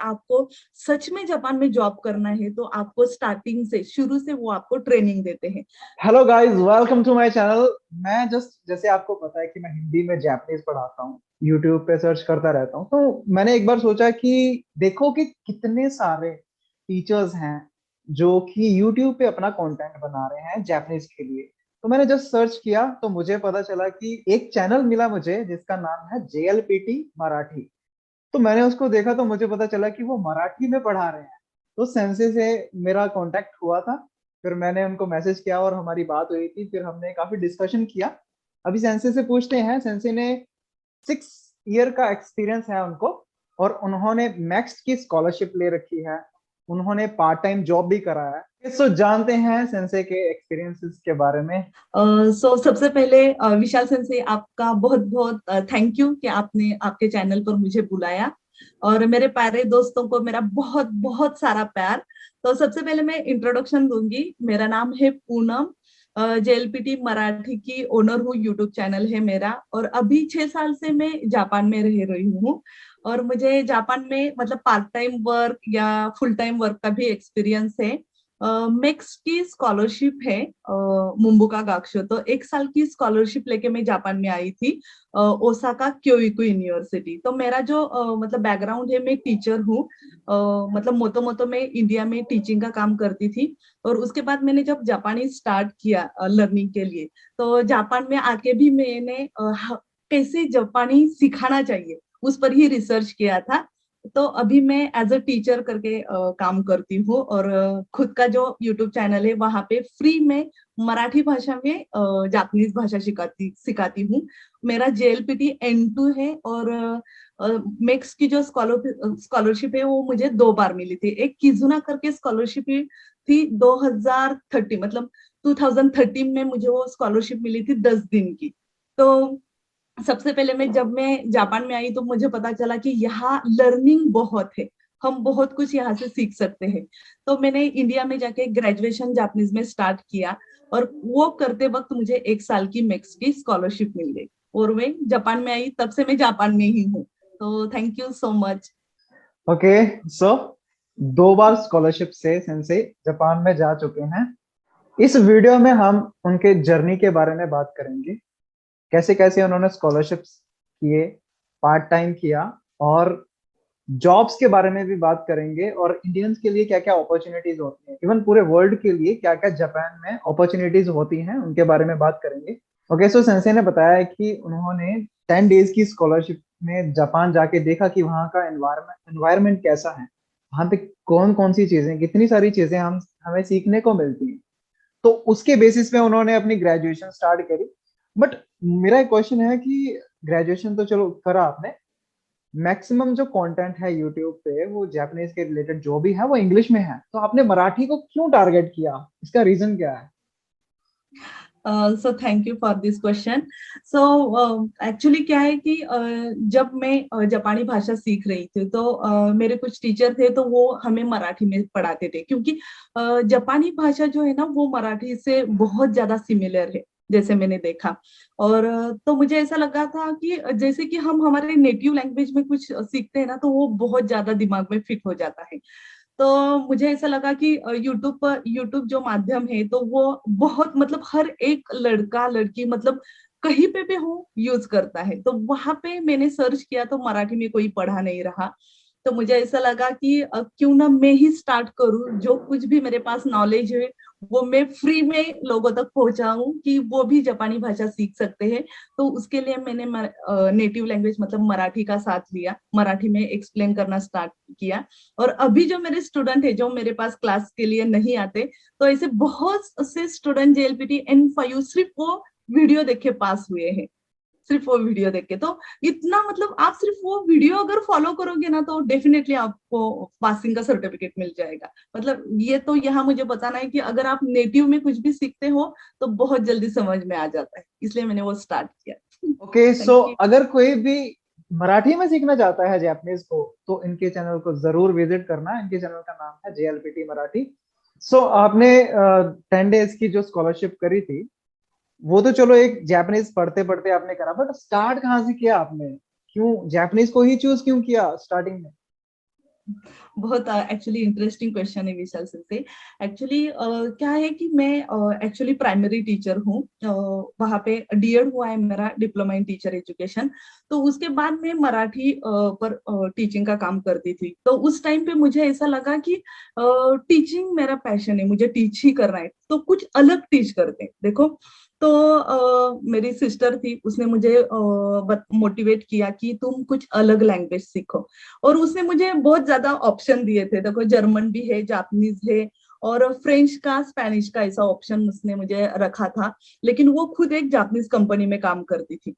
आपको सच में जापान में जॉब करना है तो आपको स्टार्टिंग से शुरू से वो आपको ट्रेनिंग देते हैं। Hello guys, welcome to my channel. मैं जैसे आपको पता है कि मैं हिंदी में जापानीज पढ़ाता हूँ, यूट्यूब पे सर्च करता रहता हूँ। तो मैंने एक बार सोचा कि देखो कि कितने सारे टीचर्स हैं जो कि यूट्यूब पे अपना कंटेंट बना रहे हैं जापानीज के लिए। तो मैंने जस्ट सर्च किया तो मुझे पता चला कि एक चैनल मिला मुझे जिसका नाम है JLPT मराठी। तो मैंने उसको देखा तो मुझे पता चला कि वो मराठी में पढ़ा रहे हैं। तो सेंसे से मेरा कांटेक्ट हुआ था। फिर मैंने उनको मैसेज किया और हमारी बात हुई थी, फिर हमने काफी डिस्कशन किया। अभी सेंसे से पूछते हैं, सेंसे ने 6 ईयर का एक्सपीरियंस है उनको, और उन्होंने मैक्स की स्कॉलरशिप ले रखी है। उन्होंने पार्ट टाइम जॉब भी करा है। सो जानते हैं सेंसे के एक्सपीरियंसेस के बारे में। सबसे पहले विशाल सेंसे आपका बहुत बहुत थैंक यू कि आपने आपके चैनल पर मुझे बुलाया, और मेरे प्यारे दोस्तों को मेरा बहुत बहुत सारा प्यार। तो सबसे पहले मैं इंट्रोडक्शन दूंगी। मेरा नाम है पूनम, JLPT मराठी की ओनर हूँ। यूट्यूब चैनल है मेरा, और अभी 6 साल से मैं जापान में रह रही हूँ। और मुझे जापान में मतलब पार्ट टाइम वर्क या फुल टाइम वर्क का भी एक्सपीरियंस है। मेक्स की स्कॉलरशिप है मुम्बुका गाक्शो, तो 1 साल की स्कॉलरशिप लेके मैं जापान में आई थी, ओसाका क्योइकु यूनिवर्सिटी। तो मेरा जो मतलब बैकग्राउंड है, मैं टीचर हूँ। मतलब मोतो मोतो मैं इंडिया में टीचिंग का काम करती थी, और उसके बाद मैंने जब जापानी स्टार्ट किया लर्निंग के लिए, तो जापान में आके भी मैंने कैसे जापानी सिखाना चाहिए उस पर ही रिसर्च किया था। तो अभी मैं एज अ टीचर करके काम करती हूँ, और खुद का जो यूट्यूब चैनल है वहां पे फ्री में मराठी भाषा में जापानीज भाषा सिखाती सिखाती हूँ। मेरा JLPT N2 है, और मेक्स की जो स्कॉलरशिप है वो मुझे 2 बार मिली थी। एक किजुना करके स्कॉलरशिप थी 2030, मतलब 2013 में मुझे वो स्कॉलरशिप मिली थी 10 दिन की। तो सबसे पहले जब मैं जापान में आई तो मुझे पता चला कि यहाँ लर्निंग बहुत है, हम बहुत कुछ यहाँ से सीख सकते हैं। तो मैंने इंडिया में जाके ग्रेजुएशन जापानीज में स्टार्ट किया, और वो करते वक्त मुझे 1 साल की मैक्स की स्कॉलरशिप मिल गई, और मैं जापान में आई, तब से मैं जापान में ही हूँ। तो thank you so much. Okay, so 2 bar scholarship से सेंसे जापान में जा चुके हैं। इस वीडियो में हम उनके जर्नी के बारे में बात करेंगे, कैसे कैसे उन्होंने स्कॉलरशिप्स किए, पार्ट टाइम किया, और जॉब्स के बारे में भी बात करेंगे, और इंडियंस के लिए क्या क्या अपॉर्चुनिटीज होती हैं, इवन पूरे वर्ल्ड के लिए क्या क्या जापान में अपॉर्चुनिटीज होती हैं, उनके बारे में बात करेंगे। ओके, सो सेंसे ने बताया है कि उन्होंने 10 डेज की स्कॉलरशिप में जापान जाके देखा कि वहाँ का एनवायरमेंट कैसा है, वहाँ पे कौन कौन सी चीजें, कितनी सारी चीजें हम हमें सीखने को मिलती हैं। तो उसके बेसिस पे उन्होंने अपनी ग्रेजुएशन स्टार्ट करी। बट मेरा एक क्वेश्चन है कि ग्रेजुएशन तो चलो करा आपने, मैक्सिमम जो कंटेंट है यूट्यूब पे वो जापानीज के रिलेटेड जो भी है वो इंग्लिश में है, तो आपने मराठी को क्यों टारगेट किया? इसका रीजन क्या है? So thank you for this question. So actually क्या है कि जब मैं जापानी भाषा सीख रही थी तो मेरे कुछ टीचर थे, तो वो हमें मराठी में पढ़ाते थे, क्योंकि जापानी भाषा जो है ना वो मराठी से बहुत ज्यादा सिमिलर है, जैसे मैंने देखा। और तो मुझे ऐसा लगा था कि जैसे कि हम हमारे नेटिव लैंग्वेज में कुछ सीखते हैं ना, तो वो बहुत ज्यादा दिमाग में फिट हो जाता है। तो मुझे ऐसा लगा कि यूट्यूब जो माध्यम है, तो वो बहुत मतलब हर एक लड़का लड़की मतलब कहीं पे भी हो यूज करता है। तो वहां पे मैंने सर्च किया तो मराठी में कोई पढ़ा नहीं रहा। तो मुझे ऐसा लगा कि क्यों ना मैं ही स्टार्ट करूं, जो कुछ भी मेरे पास नॉलेज है वो मैं फ्री में लोगों तक पहुंचाऊं, कि वो भी जापानी भाषा सीख सकते हैं। तो उसके लिए मैंने नेटिव लैंग्वेज मतलब मराठी का साथ लिया, मराठी में एक्सप्लेन करना स्टार्ट किया। और अभी जो मेरे स्टूडेंट है जो मेरे पास क्लास के लिए नहीं आते, तो ऐसे बहुत से स्टूडेंट JLPT N5 सिर्फ वो वीडियो देख के पास हुए हैं, सिर्फ वो वीडियो देख के। तो इतना मतलब आप सिर्फ वो वीडियो अगर फॉलो करोगे ना, तो डेफिनेटली आपको पासिंग का सर्टिफिकेट मिल जाएगा। मतलब ये तो यहाँ मुझे बताना है कि अगर आप नेटिव में कुछ भी सीखते हो तो बहुत जल्दी समझ में आ जाता है, इसलिए मैंने वो स्टार्ट किया। Okay, so thank you. अगर कोई भी मराठी में सीखना चाहता है जापानीज को, तो इनके चैनल को जरूर विजिट करना। इनके चैनल का नाम है JLPT मराठी। सो आपने 10 डेज की जो स्कॉलरशिप करी थी, वो तो चलो एक जापानीज पढ़ते पढ़ते आपने करा, बट स्टार्ट कहाँ से किया आपने? क्यों जापानीज को ही चूज क्यों किया स्टार्टिंग में? बहुत एक्चुअली इंटरेस्टिंग क्वेश्चन है विशाल सर से। एक्चुअली क्या है कि मैं एक्चुअली प्राइमरी टीचर हूँ, वहाँ पे डीएड हुआ है मेरा, डिप्लोमा इन टीचर एजुकेशन। तो उसके बाद मैं मराठी पर टीचिंग का काम करती थी। तो उस टाइम पे मुझे ऐसा लगा कि टीचिंग मेरा पैशन है, मुझे टीच ही करना है, तो कुछ अलग टीच करते हैं। देखो, तो मेरी सिस्टर थी, उसने मुझे मोटिवेट किया कि तुम कुछ अलग लैंग्वेज सीखो। और उसने मुझे बहुत ज्यादा ऑप्शन दिए थे। देखो, जर्मन भी है, जापानीज है, और फ्रेंच का, स्पेनिश का, ऐसा ऑप्शन उसने मुझे रखा था। लेकिन वो खुद एक जापानीज कंपनी में काम करती थी।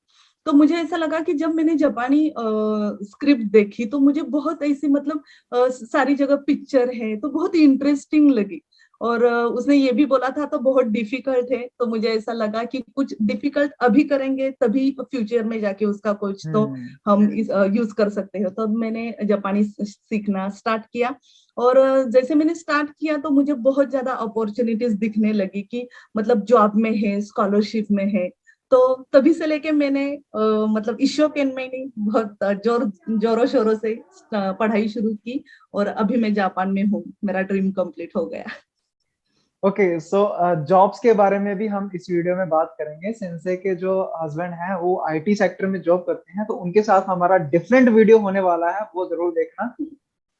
तो मुझे ऐसा लगा कि जब मैंने जापानी स्क्रिप्ट देखी तो मुझे बहुत ऐसी, मतलब सारी जगह पिक्चर है तो बहुत इंटरेस्टिंग लगी। और उसने ये भी बोला था तो बहुत डिफिकल्ट है, तो मुझे ऐसा लगा कि कुछ डिफिकल्ट अभी करेंगे तभी फ्यूचर में जाके उसका कुछ तो हम यूज कर सकते हो। तब मैंने जापानी सीखना स्टार्ट किया। और जैसे मैंने स्टार्ट किया तो मुझे बहुत ज्यादा अपॉर्चुनिटीज दिखने लगी कि मतलब जॉब में है, स्कॉलरशिप में है। तो तभी से लेके मैंने मतलब ईशोकेन में नहीं, बहुत जोरों शोरों से पढ़ाई शुरू की। और अभी मैं जापान में हूँ, मेरा ड्रीम कंप्लीट हो गया। ओके, सो जॉब्स के बारे में भी हम इस वीडियो में बात करेंगे। सेंसे के जो हस्बैंड हैं वो आईटी सेक्टर में जॉब करते हैं, तो उनके साथ हमारा डिफरेंट वीडियो होने वाला है, वो जरूर देखना।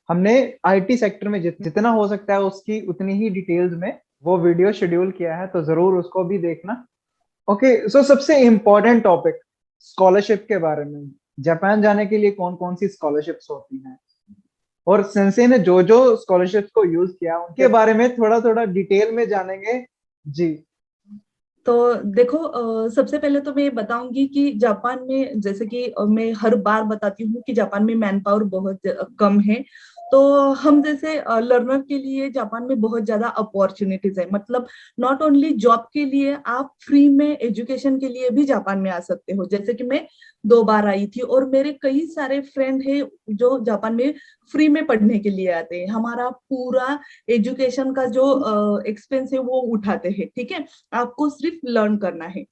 हमने आईटी सेक्टर में जितना हो सकता है उसकी उतनी ही डिटेल्स में वो वीडियो शेड्यूल किया है, तो जरूर उसको भी देखना। ओके, सो सबसे इम्पोर्टेंट टॉपिक, स्कॉलरशिप के बारे में। जापान जाने के लिए कौन कौन सी स्कॉलरशिप्स होती हैं, और सेंसे ने जो जो स्कॉलरशिप को यूज किया उनके बारे में थोड़ा थोड़ा डिटेल में जानेंगे। जी। तो देखो, सबसे पहले तो मैं ये बताऊंगी कि जापान में, जैसे कि मैं हर बार बताती हूँ कि जापान में मैन पावर बहुत कम है। तो हम जैसे लर्नर के लिए जापान में बहुत ज्यादा अपॉर्चुनिटीज है। मतलब नॉट ओनली जॉब के लिए, आप फ्री में एजुकेशन के लिए भी जापान में आ सकते हो। जैसे कि मैं 2 बार आई थी और मेरे कई सारे फ्रेंड है जो जापान में फ्री में पढ़ने के लिए आते हैं। हमारा पूरा एजुकेशन का जो एक्सपेंस है वो उठाते हैं, ठीक है। आपको सिर्फ लर्न करना है।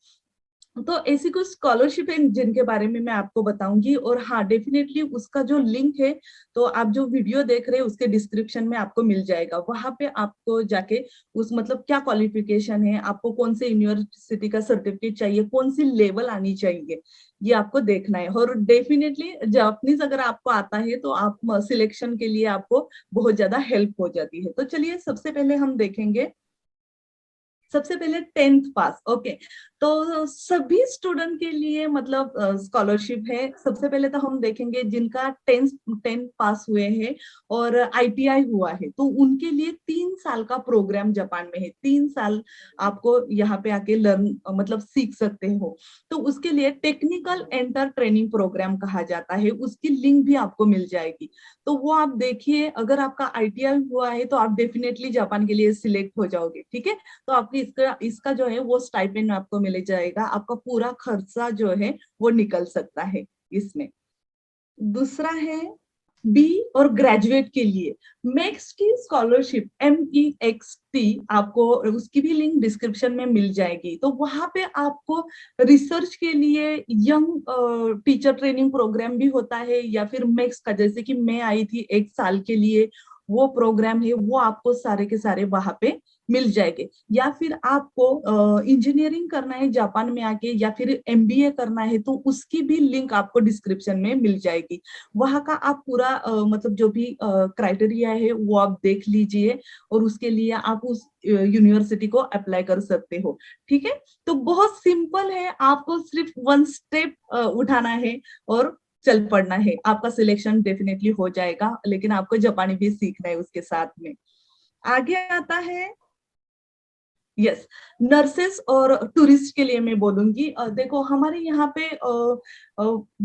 तो ऐसी कुछ स्कॉलरशिप है जिनके बारे में मैं आपको बताऊंगी। और हाँ, डेफिनेटली उसका जो लिंक है, तो आप जो वीडियो देख रहे हैं उसके डिस्क्रिप्शन में आपको मिल जाएगा। वहां पे आपको जाके उस, मतलब क्या क्वालिफिकेशन है, आपको कौन से यूनिवर्सिटी का सर्टिफिकेट चाहिए, कौन सी लेवल आनी चाहिए, ये आपको देखना है। और डेफिनेटली जापानीज अगर आपको आता है तो आप सिलेक्शन के लिए आपको बहुत ज्यादा हेल्प हो जाती है। तो चलिए, सबसे पहले हम देखेंगे, सबसे पहले 10th पास। ओके, तो सभी स्टूडेंट के लिए मतलब स्कॉलरशिप है। सबसे पहले तो हम देखेंगे जिनका 10th पास हुए हैं और आईटीआई हुआ है, तो उनके लिए 3 साल का प्रोग्राम जापान में है। 3 साल आपको यहाँ पे आके लर्न, मतलब सीख सकते हो। तो उसके लिए टेक्निकल एंटर ट्रेनिंग प्रोग्राम कहा जाता है, उसकी लिंक भी आपको मिल जाएगी। तो वो आप देखिए, अगर आपका आईटीआई हुआ है तो आप डेफिनेटली जापान के लिए सिलेक्ट हो जाओगे, ठीक है। तो आपकी इसका इसका जो है वो स्टाइपेंड आपको मिल जाएगा, आपका पूरा खर्चा जो है वो निकल सकता है इसमें। दूसरा है बी और ग्रेजुएट के लिए मैक्स की स्कॉलरशिप, MEXT, आपको उसकी भी लिंक डिस्क्रिप्शन में मिल जाएगी। तो वहां पे आपको रिसर्च के लिए यंग टीचर ट्रेनिंग प्रोग्राम भी होता है, या फिर मैक्स का, जैसे कि मैं आई थी 1 साल के लिए, वो प्रोग्राम है, वो आपको सारे के सारे वहां पे मिल जाएंगे। या फिर आपको इंजीनियरिंग करना है जापान में आके, या फिर MBA करना है, तो उसकी भी लिंक आपको डिस्क्रिप्शन में मिल जाएगी। वहां का आप पूरा मतलब जो भी क्राइटेरिया है वो आप देख लीजिए, और उसके लिए आप उस यूनिवर्सिटी को अप्लाई कर सकते हो, ठीक है। तो बहुत सिंपल है, आपको सिर्फ 1 स्टेप उठाना है और चल पड़ना है, आपका सिलेक्शन डेफिनेटली हो जाएगा। लेकिन आपको जापानी भी सीखना है उसके साथ में। आगे आता है, यस, नर्सेस और टूरिस्ट के लिए मैं बोलूंगी। देखो, हमारे यहाँ पे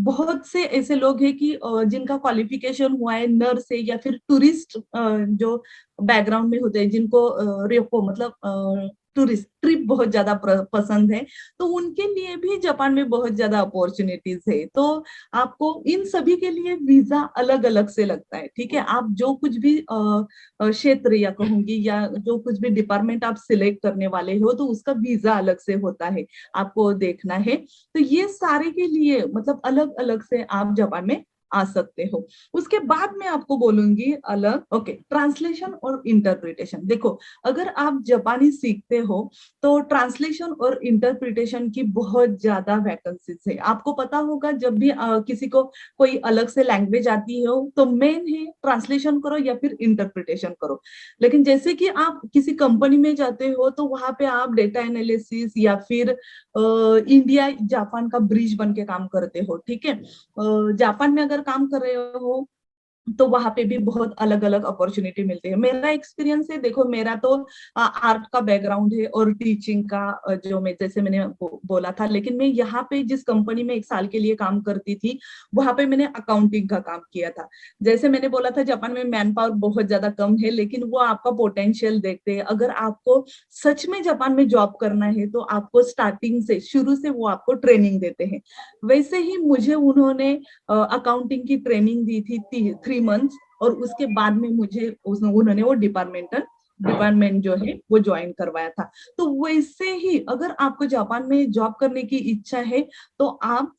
बहुत से ऐसे लोग हैं कि जिनका क्वालिफिकेशन हुआ है नर्स है, या फिर टूरिस्ट जो बैकग्राउंड में होते हैं, जिनको रेको मतलब टूरिस्ट ट्रिप बहुत ज्यादा पसंद है, तो उनके लिए भी जापान में बहुत ज्यादा अपॉर्चुनिटीज है। तो आपको इन सभी के लिए वीजा अलग अलग से लगता है, ठीक है। आप जो कुछ भी क्षेत्र या कहूंगी, या जो कुछ भी डिपार्टमेंट आप सिलेक्ट करने वाले हो, तो उसका वीजा अलग से होता है, आपको देखना है। तो ये सारे के लिए मतलब अलग अलग से आप जापान में आ सकते हो। उसके बाद मैं आपको बोलूंगी अलग, ओके, ट्रांसलेशन और इंटरप्रिटेशन। देखो, अगर आप जापानी सीखते हो तो ट्रांसलेशन और इंटरप्रिटेशन की बहुत ज्यादा वैकेंसीज है। आपको पता होगा जब भी किसी को कोई अलग से लैंग्वेज आती हो तो मेन है ट्रांसलेशन करो या फिर इंटरप्रिटेशन करो। लेकिन जैसे कि आप किसी कंपनी में जाते हो तो वहां पे आप डेटा एनालिसिस या फिर इंडिया जापान का ब्रिज बन के काम करते हो, ठीक है। जापान में अगर काम कर रहे हो तो वहां पे भी बहुत अलग अलग अपॉर्चुनिटी मिलती है। मेरा एक्सपीरियंस है, देखो मेरा तो आर्ट का बैकग्राउंड है और टीचिंग का, जो मैं जैसे मैंने बोला था, लेकिन मैं यहाँ पे जिस कंपनी में 1 साल के लिए काम करती थी वहां पे मैंने अकाउंटिंग का काम किया था। जैसे मैंने बोला था जापान में मैन पावर बहुत ज्यादा कम है, लेकिन वो आपका पोटेंशियल देखते हैं। अगर आपको सच में जापान में जॉब करना है तो आपको स्टार्टिंग से, शुरू से वो आपको ट्रेनिंग देते हैं। वैसे ही मुझे उन्होंने अकाउंटिंग की ट्रेनिंग दी थी 3 मंथ्स, और उसके बाद में मुझे उन्होंने वो डिपार्टमेंट जो है वो ज्वाइन करवाया था। तो वैसे ही अगर आपको जापान में जॉब करने की इच्छा है तो आप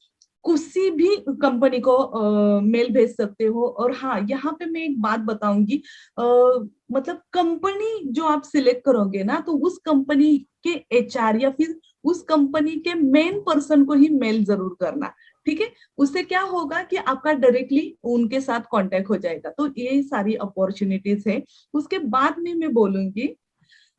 किसी भी कंपनी को मेल भेज सकते हो। और हाँ, यहाँ पे मैं एक बात बताऊंगी, मतलब कंपनी जो आप सिलेक्ट करोगे ना, तो उस कंपनी के एचआर या फिर उस कंपनी के मेन पर्सन को ही मेल जरूर करना, ठीक है। उससे क्या होगा कि आपका डायरेक्टली उनके साथ कांटेक्ट हो जाएगा। तो ये सारी अपॉर्चुनिटीज है। उसके बाद में मैं बोलूंगी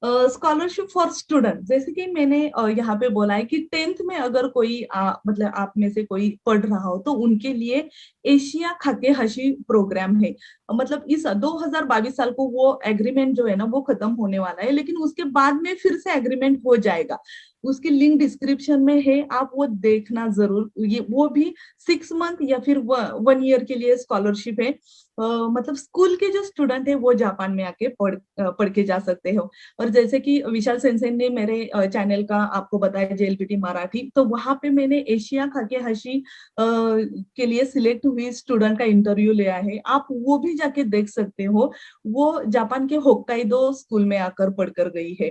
स्कॉलरशिप फॉर स्टूडेंट। जैसे कि मैंने यहाँ पे बोला है कि 10th में अगर कोई मतलब आप में से कोई पढ़ रहा हो तो उनके लिए एशिया खाके हशी प्रोग्राम है। मतलब इस 2022 साल को वो एग्रीमेंट जो है ना वो खत्म होने वाला है, लेकिन उसके बाद में फिर से एग्रीमेंट हो जाएगा। उसकी लिंक डिस्क्रिप्शन में है, आप वो देखना जरूर। ये वो भी 6 मंथ या फिर 1 ईयर के लिए स्कॉलरशिप है। मतलब स्कूल के जो स्टूडेंट है वो जापान में आके पढ़ के जा सकते हो। और जैसे कि विशाल सेनसेन ने मेरे चैनल का आपको बताया जेएलपीटी मराठी, तो वहां पे मैंने एशिया खाके हशी के लिए सिलेक्ट हुई स्टूडेंट का इंटरव्यू लिया है। आप वो भी जाके देख सकते हो। वो जापान के होक्काइडो स्कूल में आकर पढ़कर गई है।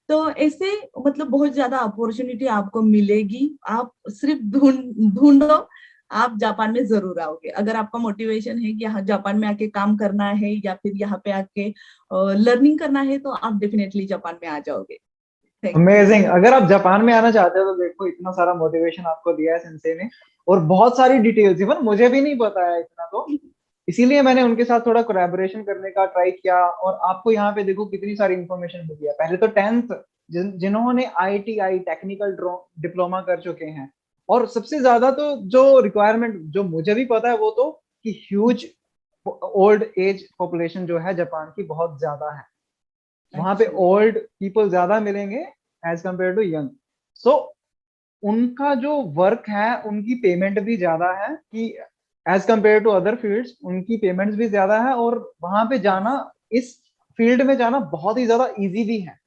तो ऐसे मतलब बहुत ज्यादा अपॉर्चुनिटी आपको मिलेगी। आप सिर्फ ढूंढो, आप जापान में जरूर आओगे। अगर आपका मोटिवेशन है कि यहाँ जापान में आके काम करना है या फिर यहाँ पे आके लर्निंग करना है, तो आप डेफिनेटली जापान में आ जाओगे। Thank you. अमेजिंग। अगर आप जापान में आना चाहते हो तो देखो इतना सारा मोटिवेशन आपको दिया है सेंसे ने, और बहुत सारी डिटेल्स, इवन मुझे भी नहीं पता है इतना, तो इसीलिए मैंने उनके साथ थोड़ा कोलैबोरेशन करने का ट्राई किया। और आपको यहाँ पे देखो कितनी सारी इंफॉर्मेशन मिली है। पहले तो 10th जिन्होंने आईटीआई टेक्निकल डिप्लोमा कर चुके हैं, और सबसे ज्यादा तो जो रिक्वायरमेंट जो मुझे भी पता है वो तो कि ह्यूज ओल्ड एज पॉपुलेशन जो है जापान की बहुत ज्यादा है। वहां पे एक्चुअली ओल्ड पीपल ज्यादा मिलेंगे एज कम्पेयर टू यंग। सो उनका जो वर्क है उनकी पेमेंट भी ज्यादा है कि as compare to other fields, उनकी पेमेंट्स भी ज्यादा है। और वहां पे जाना, इस फील्ड में जाना बहुत ही ज्यादा इजी भी है।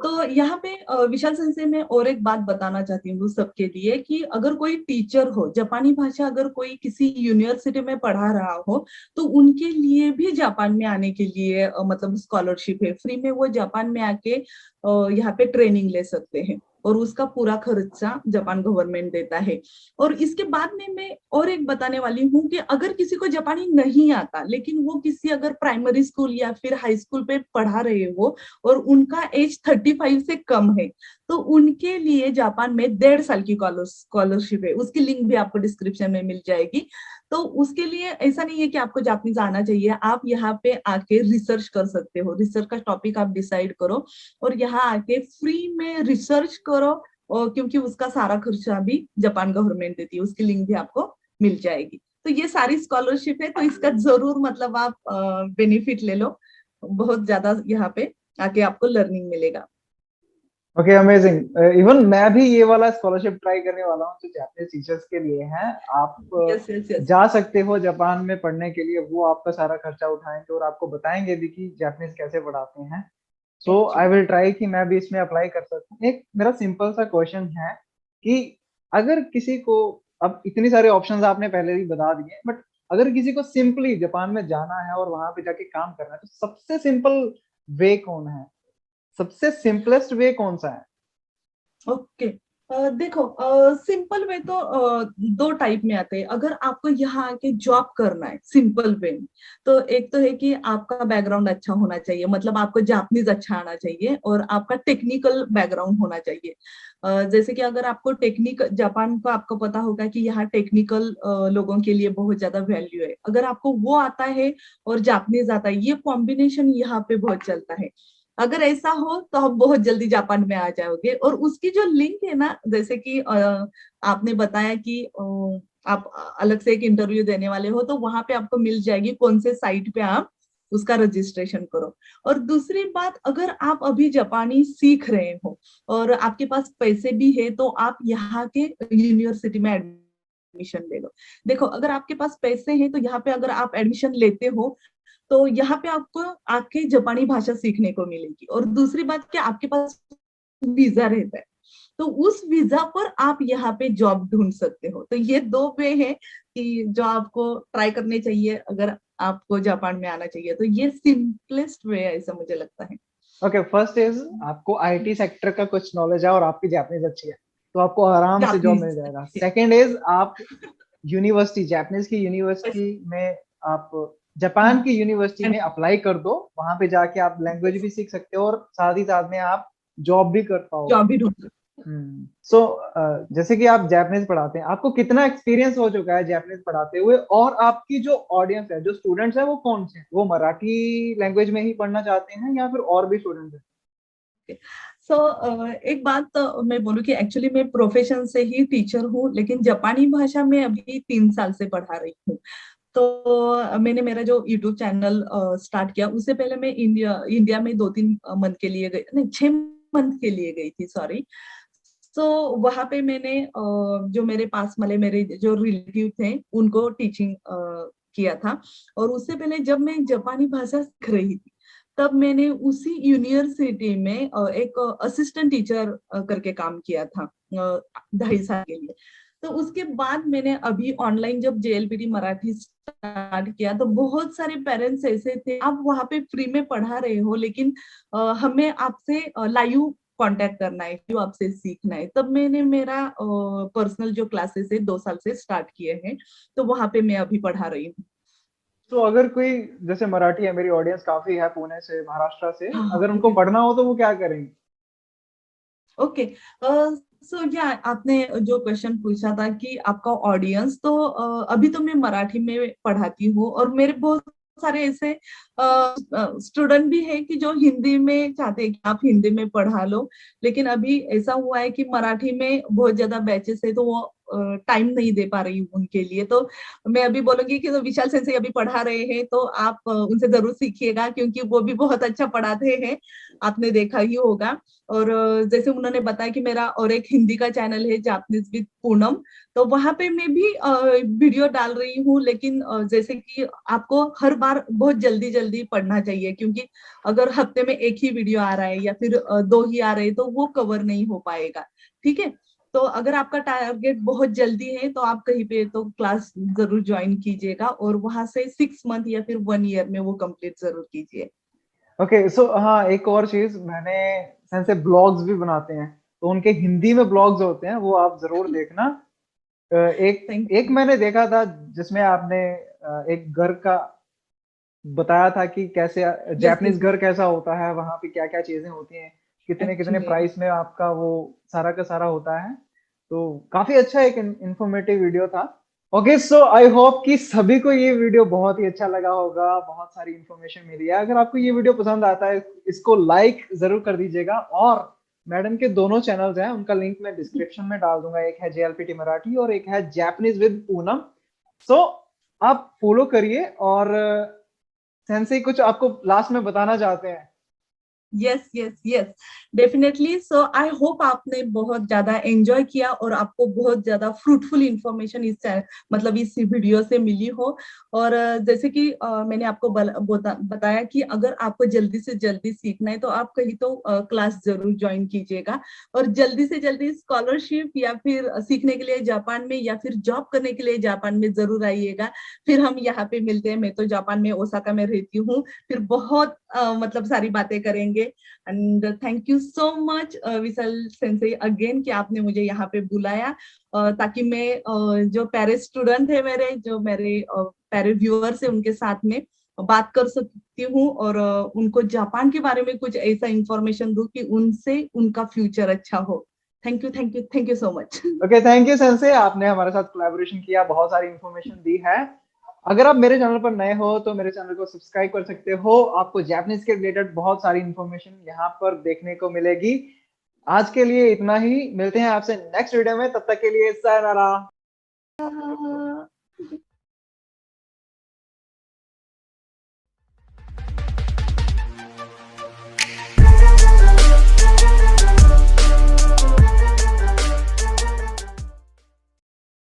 तो यहाँ पे विशाल सेंसे में और एक बात बताना चाहती हूँ सबके लिए कि अगर कोई टीचर हो, जापानी भाषा अगर कोई किसी यूनिवर्सिटी में पढ़ा रहा हो, तो उनके लिए भी जापान में आने के लिए मतलब स्कॉलरशिप है। फ्री में वो जापान में आके यहाँ पे ट्रेनिंग ले सकते हैं, और उसका पूरा खर्चा जापान गवर्नमेंट देता है। और इसके बाद में मैं और एक बताने वाली हूँ कि अगर किसी को जापानी नहीं आता, लेकिन वो किसी अगर प्राइमरी स्कूल या फिर हाई स्कूल पे पढ़ा रहे हो और उनका एज 35 से कम है, तो उनके लिए जापान में 1.5 साल की स्कॉलरशिप है। उसकी लिंक भी आपको डिस्क्रिप्शन में मिल जाएगी। तो उसके लिए ऐसा नहीं है कि आपको जापानीज आना चाहिए, आप यहाँ पे आके रिसर्च कर सकते हो। रिसर्च का टॉपिक आप डिसाइड करो और यहाँ आके फ्री में रिसर्च करो, और क्योंकि उसका सारा खर्चा भी जापान गवर्नमेंट देती है। उसकी लिंक भी आपको मिल जाएगी। तो ये सारी स्कॉलरशिप है, तो इसका जरूर मतलब आप बेनिफिट ले लो। बहुत ज्यादा यहाँ पे आके आपको लर्निंग मिलेगा। Okay, amazing. इवन मैं भी ये वाला स्कॉलरशिप ट्राई करने वाला हूँ जो जापानीज टीचर्स के लिए है। आप यस यस यस। जा सकते हो जापान में पढ़ने के लिए, वो आपका सारा खर्चा उठाएंगे और आपको बताएंगे भी कि जापानीज कैसे पढ़ाते हैं। सो आई एक्चुअली विल ट्राई कि मैं भी इसमें अप्लाई कर सकूं। एक मेरा सिंपल सा क्वेश्चन है कि अगर किसी को, अब इतनी सारे ऑप्शंस आपने पहले ही बता दिए, बट अगर किसी को सिंपली जापान में जाना है और वहां पे जाके काम करना है, तो सबसे सिंपल वे कौन है? सबसे सिंपलेस्ट वे कौन सा है? ओके। देखो, सिंपल वे तो दो टाइप में आते हैं। अगर आपको यहाँ आके जॉब करना है सिंपल वे में, तो एक तो है कि आपका बैकग्राउंड अच्छा होना चाहिए, मतलब आपको जापानीज अच्छा आना चाहिए और आपका टेक्निकल बैकग्राउंड होना चाहिए। जैसे कि अगर आपको टेक्निक, जापान को आपको पता होगा कि यहाँ टेक्निकल लोगों के लिए बहुत ज्यादा वैल्यू है। अगर आपको वो आता है और जापानीज आता है, ये कॉम्बिनेशन यहाँ पे बहुत चलता है। अगर ऐसा हो तो हम बहुत जल्दी जापान में आ जाओगे। और उसकी जो लिंक है ना, जैसे कि आपने बताया कि आप अलग से एक इंटरव्यू देने वाले हो, तो वहां पे आपको मिल जाएगी कौन से साइट पे आप उसका रजिस्ट्रेशन करो। और दूसरी बात, अगर आप अभी जापानी सीख रहे हो और आपके पास पैसे भी है, तो आप यहाँ के यूनिवर्सिटी में एडमिशन ले लो। देखो, अगर आपके पास पैसे हैं तो यहाँ पे अगर आप एडमिशन लेते हो, तो यहाँ पे आपको आके जापानी भाषा सीखने को मिलेगी। और दूसरी बात, क्या आपके पास वीजा रहता है, तो उस वीजा पर आप यहाँ पे जॉब ढूंढ सकते हो। तो ये दो वे हैं कि जो आपको ट्राई करने चाहिए अगर आपको जापान में आना चाहिए। तो ये सिंपलेस्ट वे है, ऐसा मुझे लगता है। ओके, फर्स्ट इज आपको आईटी सेक्टर का कुछ नॉलेज है और आपकी जापानीज अच्छी है, तो आपको आराम से जॉब मिल जापानीज जाएगा। अच्छी सेकंड इज आप यूनिवर्सिटी, जापानीज की यूनिवर्सिटी में आप जापान की यूनिवर्सिटी में अप्लाई कर दो, वहां पे जाके आप लैंग्वेज भी सीख सकते हो और साथ ही साथ में आप जॉब भी कर पाओगे। जॉब भी ढूंढ सकते सो जैसे कि आप जापानीज पढ़ाते हैं, आपको कितना एक्सपीरियंस हो चुका है जापानीज पढ़ाते हुए, और आपकी जो ऑडियंस है, जो स्टूडेंट्स है, वो कौन से हैं? वो मराठी लैंग्वेज में ही पढ़ना चाहते हैं या फिर और भी स्टूडेंट्स हैं? हैं। एक बात तो मैं बोलूँ कि एक्चुअली मैं प्रोफेशन से ही टीचर हूँ, लेकिन जापानी भाषा में अभी 3 साल से पढ़ा रही हूँ। तो मैंने मेरा जो यूट्यूब चैनल स्टार्ट किया, उससे पहले मैं इंडिया में 2-3 मंथ के लिए गई, नहीं 6 मंथ के लिए गई थी, सॉरी। तो वहां पे मैंने जो मेरे पास वाले मेरे जो रिलेटिव थे उनको टीचिंग किया था। और उससे पहले जब मैं जापानी भाषा सीख रही थी, तब मैंने उसी यूनिवर्सिटी में एक असिस्टेंट टीचर करके काम किया था 2.5 साल के लिए। तो उसके बाद मैंने अभी ऑनलाइन जब जेएलपीटी मराठी स्टार्ट किया, तो बहुत सारे पेरेंट्स ऐसे थे, आप वहां पे फ्री में पढ़ा रहे हो, लेकिन हमें आपसे लाइव कांटेक्ट करना है, जो आपसे सीखना है। तब मैंने मेरा पर्सनल जो क्लासेस है 2 साल से स्टार्ट किए हैं, तो वहां पे मैं अभी पढ़ा रही हूँ। तो अगर कोई, जैसे मराठी है, मेरी ऑडियंस काफी है पुणे से, महाराष्ट्र से, हाँ हाँ, अगर उनको ओके पढ़ना हो तो वो क्या करेंगे? ओके। सो या आपने जो क्वेश्चन पूछा था कि आपका ऑडियंस, तो अभी तो मैं मराठी में पढ़ाती हूँ, और मेरे बहुत सारे ऐसे स्टूडेंट भी हैं कि जो हिंदी में चाहते हैं कि आप हिंदी में पढ़ा लो। लेकिन अभी ऐसा हुआ है कि मराठी में बहुत ज्यादा बैचेस है, तो वो टाइम नहीं दे पा रही हूँ उनके लिए। तो मैं अभी बोलूंगी कि जो विशाल सेंसे अभी पढ़ा रहे हैं, तो आप उनसे जरूर सीखिएगा, क्योंकि वो भी बहुत अच्छा पढ़ाते हैं, आपने देखा ही होगा। और जैसे उन्होंने बताया कि मेरा और एक हिंदी का चैनल है, जापनीज विद पूनम, तो वहां पे मैं भी वीडियो डाल रही हूँ। लेकिन जैसे कि आपको हर बार बहुत जल्दी जल्दी पढ़ना चाहिए, क्योंकि अगर हफ्ते में एक ही वीडियो आ रहा है या फिर 2 ही आ रहे हैं, तो वो कवर नहीं हो पाएगा। ठीक है। तो अगर आपका टारगेट बहुत जल्दी है, तो आप कहीं पे तो क्लास जरूर ज्वाइन कीजिएगा, और वहां से 6 मंथ या फिर 1 ईयर में वो कंप्लीट जरूर कीजिए। ओके, सो हाँ, एक और चीज, मैंने सेंसे ब्लॉग्स भी बनाते हैं, तो उनके हिंदी में ब्लॉग्स होते हैं, वो आप जरूर देखना। एक थैंक एक यू। मैंने देखा था जिसमें आपने एक घर का बताया था कि कैसे यस जापानीज यस घर कैसा होता है, वहां पे क्या क्या चीजें होती हैं, कितने कितने एक्चुअली। प्राइस में आपका वो सारा का सारा होता है। तो काफी अच्छा एक इंफॉर्मेटिव वीडियो था। ओके, सो आई होप कि सभी को ये वीडियो बहुत ही अच्छा लगा होगा, बहुत सारी इंफॉर्मेशन मिली है। अगर आपको ये वीडियो पसंद आता है, इसको लाइक जरूर कर दीजिएगा, और मैडम के दोनों चैनल्स हैं, उनका लिंक मैं डिस्क्रिप्शन में डाल दूंगा, एक है जेएलपीटी मराठी और एक है जापानीज विद पूनम। सो आप फॉलो करिए, और सेंसे कुछ आपको लास्ट में बताना चाहते हैं? Yes yes yes, definitely. So I hope आपने बहुत ज्यादा एंजॉय किया और आपको बहुत ज्यादा फ्रूटफुल इंफॉर्मेशन मतलब इस वीडियो से मिली हो। और जैसे कि मैंने आपको बताया कि अगर आपको जल्दी से जल्दी सीखना है, तो आप कहीं तो क्लास जरूर ज्वाइन कीजिएगा, और जल्दी से जल्दी स्कॉलरशिप या फिर सीखने के लिए जापान में या फिर जॉब करने के लिए जापान में जरूर आइएगा। फिर हम यहाँ पे मिलते हैं। मैं तो जापान में ओसाका में रहती हूँ, फिर बहुत मतलब सारी बातें करेंगे। And thank you so much Vishal sensei again कि आपने मुझे यहाँ पे बुलाया, ताकि मैं जो पैरे स्टूडेंट है मेरे, जो मेरे पैरे व्यूअर्स है, उनके साथ में बात कर सकती हूँ और उनको जापान के बारे में कुछ ऐसा इंफॉर्मेशन दूं कि उनसे उनका फ्यूचर अच्छा हो। Thank you, thank you, thank you so much. Okay, thank you sensei, आपने हमारे साथ कोलैबोरेशन किया, बहुत सारी इंफॉर्मेशन दी है। अगर आप मेरे चैनल पर नए हो तो मेरे चैनल को सब्सक्राइब कर सकते हो, आपको जापानीज के रिलेटेड बहुत सारी इंफॉर्मेशन यहाँ पर देखने को मिलेगी। आज के लिए इतना ही, मिलते हैं आपसे नेक्स्ट वीडियो में, तब तक के लिए सायोनारा।